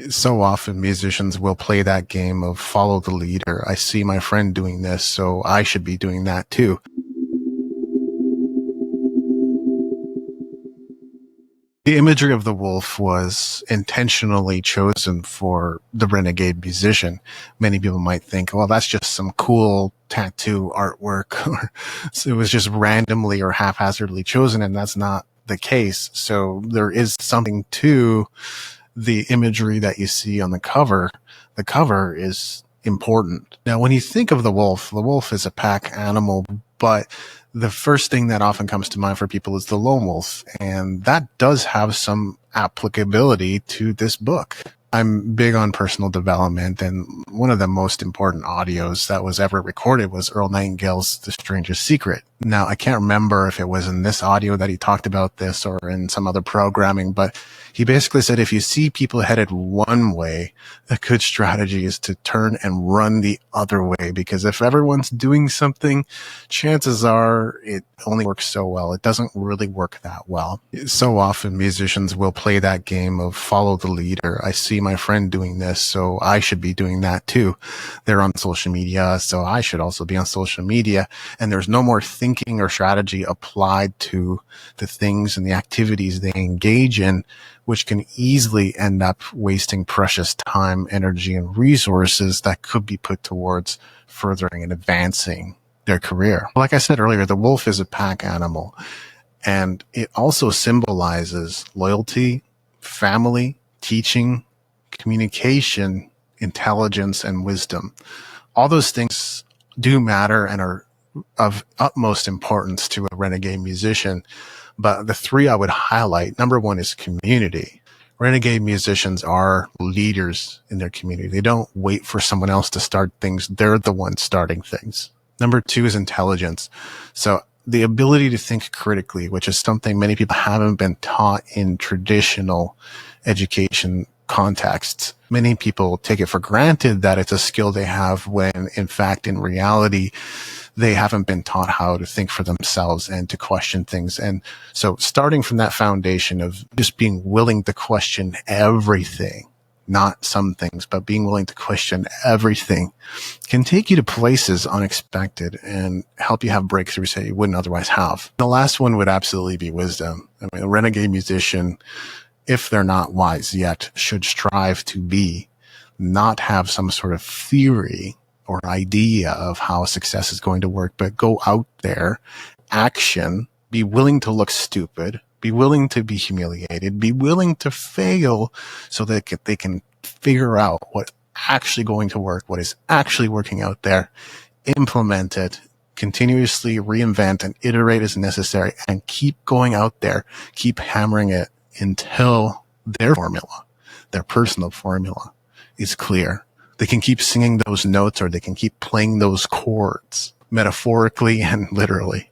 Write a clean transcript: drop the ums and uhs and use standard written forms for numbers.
So often musicians will play that game of follow the leader. I see my friend doing this, so I should be doing that too. The imagery of the wolf was intentionally chosen for the Renegade Musician. Many people might think, well, that's just some cool tattoo artwork, or it was just randomly or haphazardly chosen, and that's not the case. So there is something to the imagery that you see on the cover. The cover is important. Now, when you think of the wolf is a pack animal, but the first thing that often comes to mind for people is the lone wolf, and that does have some applicability to this book. I'm big on personal development, and one of the most important audios that was ever recorded was Earl Nightingale's The Stranger's Secret. Now, I can't remember if it was in this audio that he talked about this or in some other programming, but he basically said if you see people headed one way, a good strategy is to turn and run the other way, because if everyone's doing something, chances are it only works so well. It doesn't really work that well. So often musicians will play that game of follow the leader. I see my friend doing this, so I should be doing that too. They're on social media, so I should also be on social media. And there's no more thinking or strategy applied to the things and the activities they engage in, which can easily end up wasting precious time, energy, and resources that could be put towards furthering and advancing their career. Like I said earlier, the wolf is a pack animal, and it also symbolizes loyalty, family, teaching, communication, intelligence, and wisdom. All those things do matter and are of utmost importance to a renegade musician. But the three I would highlight, number one is community. Renegade musicians are leaders in their community. They don't wait for someone else to start things. They're the ones starting things. Number two is intelligence. So the ability to think critically, which is something many people haven't been taught in traditional education contexts. Many people take it for granted that it's a skill they have when, in fact, in reality, they haven't been taught how to think for themselves and to question things. And so starting from that foundation of just being willing to question everything, not some things, but being willing to question everything, can take you to places unexpected and help you have breakthroughs that you wouldn't otherwise have. The last one would absolutely be wisdom. I mean, a renegade musician, if they're not wise yet, should strive to be, not have some sort of theory or idea of how success is going to work, but go out there, action, be willing to look stupid, be willing to be humiliated, be willing to fail so that they can figure out what's actually going to work, what is actually working out there, implement it, continuously reinvent and iterate as necessary, and keep going out there, keep hammering it until their formula, their personal formula, is clear. They can keep singing those notes, or they can keep playing those chords, metaphorically and literally.